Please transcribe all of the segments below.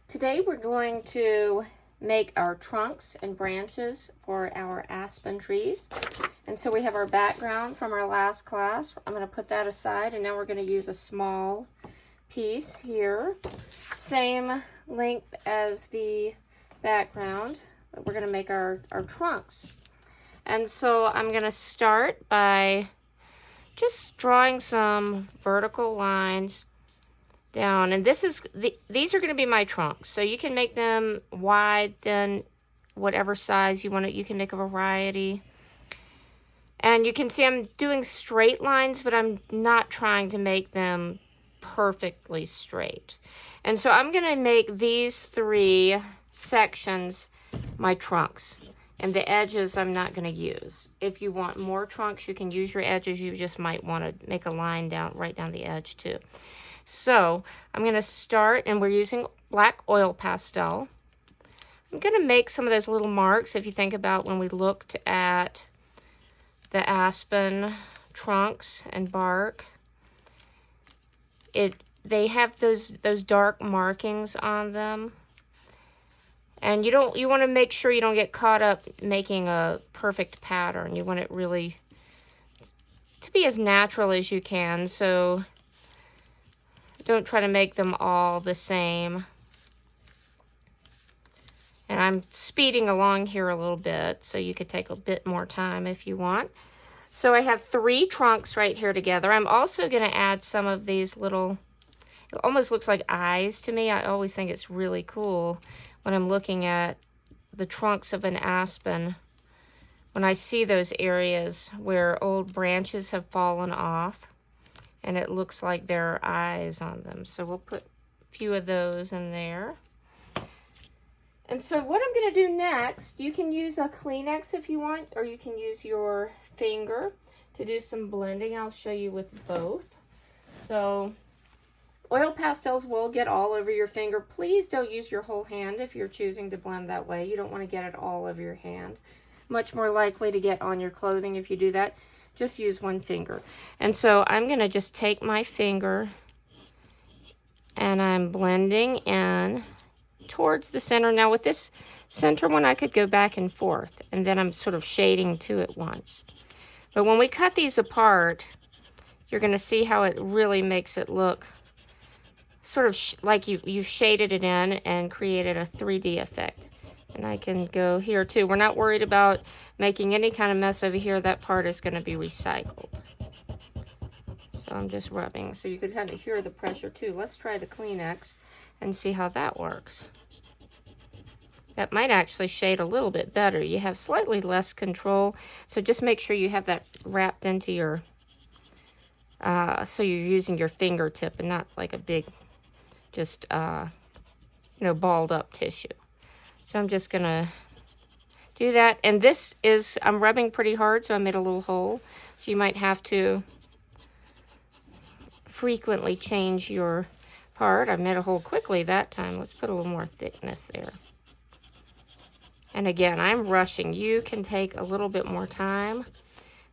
Today we're going to make our trunks and branches for our aspen trees. And so we have our background from our last class. I'm going to put that aside, and now we're going to use a small piece here. Same length as the background, but we're going to make our trunks. And so I'm going to start by just drawing some vertical lines down, and these are going to be my trunks, so you can make them wide, thin, whatever size you want it. You can make a variety, and you can see I'm doing straight lines, but I'm not trying to make them perfectly straight. And so I'm going to make these three sections my trunks, and the edges I'm not going to use. If you want more trunks, you can use your edges. You just might want to make a line right down the edge too. So I'm going to start, and we're using black oil pastel. I'm going to make some of those little marks. If you think about when we looked at the aspen trunks and bark, they have those dark markings on them. And you want to make sure you don't get caught up making a perfect pattern. You want it really to be as natural as you can. So don't try to make them all the same. And I'm speeding along here a little bit, so you could take a bit more time if you want. So I have three trunks right here together. I'm also going to add some of these little, it almost looks like eyes to me. I always think it's really cool when I'm looking at the trunks of an aspen, when I see those areas where old branches have fallen off, and it looks like there are eyes on them. So we'll put a few of those in there. And so what I'm going to do next, you can use a Kleenex if you want, or you can use your finger to do some blending. I'll show you with both. So oil pastels will get all over your finger. Please don't use your whole hand if you're choosing to blend that way. You don't want to get it all over your hand. Much more likely to get on your clothing if you do that. Just use one finger. And so I'm going to just take my finger and I'm blending in towards the center. Now with this center one, I could go back and forth, and then I'm sort of shading two at once. But when we cut these apart, you're going to see how it really makes it look sort of like you've shaded it in and created a 3D effect. And I can go here too. We're not worried about making any kind of mess over here. That part is going to be recycled. So I'm just rubbing. So you could kind of hear the pressure too. Let's try the Kleenex and see how that works. That might actually shade a little bit better. You have slightly less control. So just make sure you have that wrapped into your, so you're using your fingertip and not like a big, just, balled up tissue. So I'm just going to do that. And this is, I'm rubbing pretty hard, so I made a little hole. So you might have to frequently change your part. I made a hole quickly that time. Let's put a little more thickness there. And again, I'm rushing. You can take a little bit more time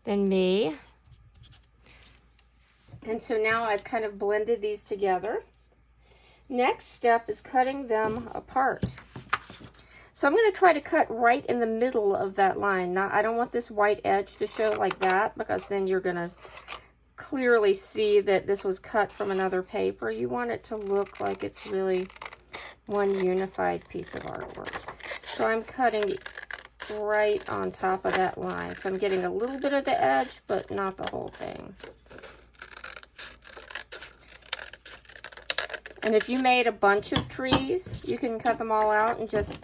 than me. And so now I've kind of blended these together. Next step is cutting them apart. So I'm going to try to cut right in the middle of that line. Now, I don't want this white edge to show like that, because then you're going to clearly see that this was cut from another paper. You want it to look like it's really one unified piece of artwork. So I'm cutting right on top of that line. So I'm getting a little bit of the edge, but not the whole thing. And if you made a bunch of trees, you can cut them all out and just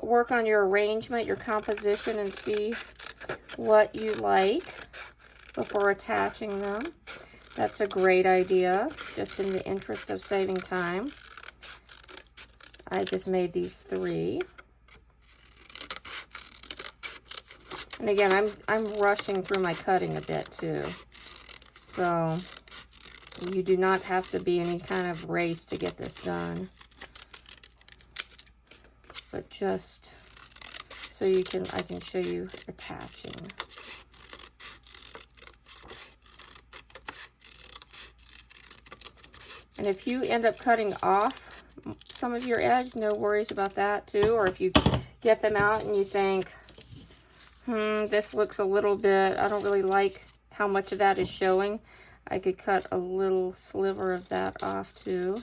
work on your arrangement, your composition, and see what you like before attaching them. That's a great idea, just in the interest of saving time. I just made these three. And again, I'm rushing through my cutting a bit too. So you do not have to be any kind of race to get this done. But just so I can show you attaching. And if you end up cutting off some of your edge, no worries about that too. Or if you get them out and you think, this looks a little bit, I don't really like how much of that is showing, I could cut a little sliver of that off too.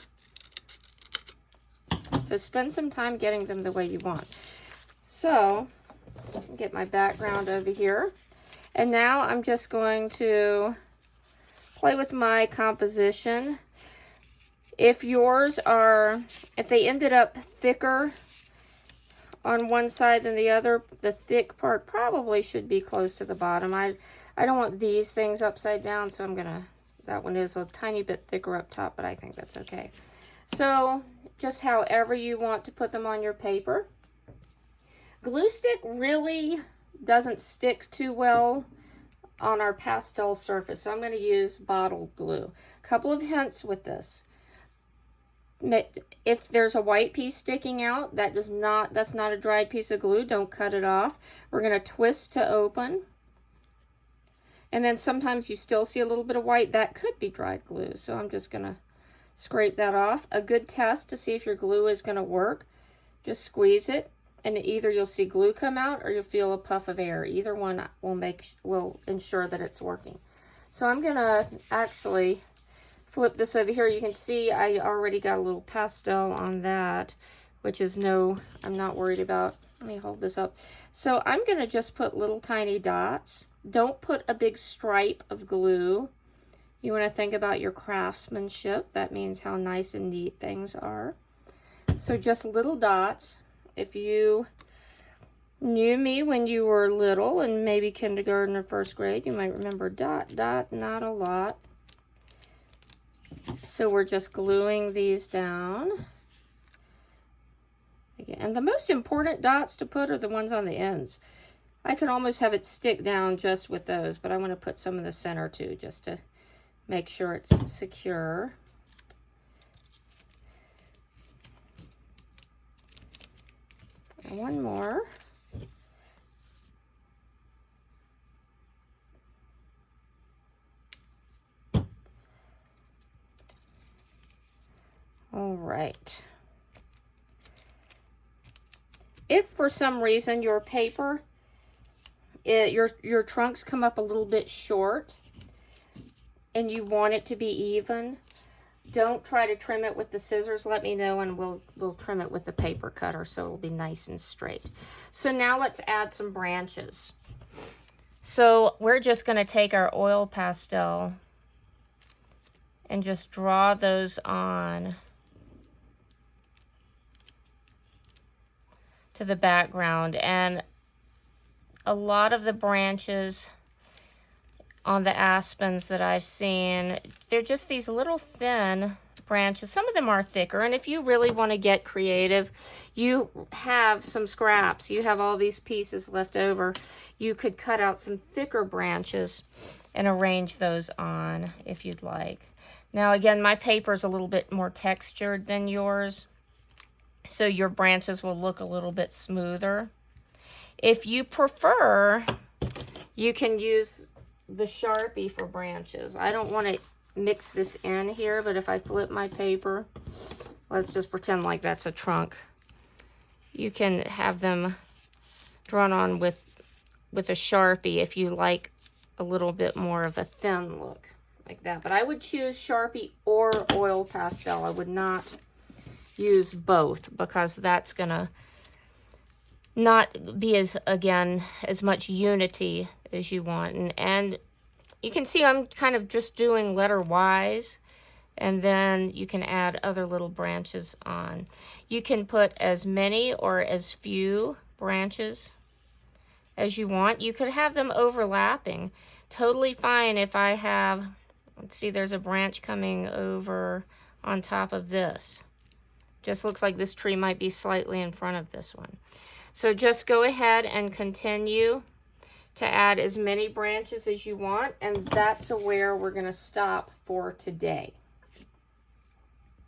So spend some time getting them the way you want. So, get my background over here. And now I'm just going to play with my composition. If they ended up thicker on one side than the other, the thick part probably should be close to the bottom. I don't want these things upside down, so that one is a tiny bit thicker up top, but I think that's okay. So, just however you want to put them on your paper. Glue stick really doesn't stick too well on our pastel surface, so I'm going to use bottled glue. A couple of hints with this. If there's a white piece sticking out, that's not a dried piece of glue. Don't cut it off. We're going to twist to open. And then sometimes you still see a little bit of white. That could be dried glue, so I'm just going to scrape that off. A good test to see if your glue is going to work, just squeeze it, and either you'll see glue come out or you'll feel a puff of air. Either one will ensure that it's working. So I'm going to actually flip this over here. You can see I already got a little pastel on that, which is I'm not worried about. Let me hold this up. So I'm going to just put little tiny dots. Don't put a big stripe of glue. You want to think about your craftsmanship. That means how nice and neat things are. So just little dots. If you knew me when you were little and maybe kindergarten or first grade, you might remember dot, dot, not a lot. So we're just gluing these down. Again, and the most important dots to put are the ones on the ends. I could almost have it stick down just with those, but I want to put some in the center too, just to make sure it's secure. And one more. All right. If for some reason your paper, your trunks come up a little bit short and you want it to be even, don't try to trim it with the scissors. Let me know and we'll trim it with the paper cutter so it'll be nice and straight. So now let's add some branches. So we're just going to take our oil pastel and just draw those on to the background. And a lot of the branches on the aspens that I've seen, they're just these little thin branches. Some of them are thicker, and if you really want to get creative, you have some scraps. You have all these pieces left over. You could cut out some thicker branches and arrange those on if you'd like. Now again, my paper is a little bit more textured than yours, so your branches will look a little bit smoother. If you prefer, you can use the Sharpie for branches. I don't want to mix this in here, but if I flip my paper, let's just pretend like that's a trunk. You can have them drawn on with a Sharpie if you like a little bit more of a thin look like that. But I would choose Sharpie or oil pastel. I would not use both because that's gonna not be as much unity as you want. And you can see I'm kind of just doing letter Y's, and then you can add other little branches on. You can put as many or as few branches as you want. You could have them overlapping. Totally fine if I have, let's see, there's a branch coming over on top of this. Just looks like this tree might be slightly in front of this one. So just go ahead and continue to add as many branches as you want, and that's where we're going to stop for today.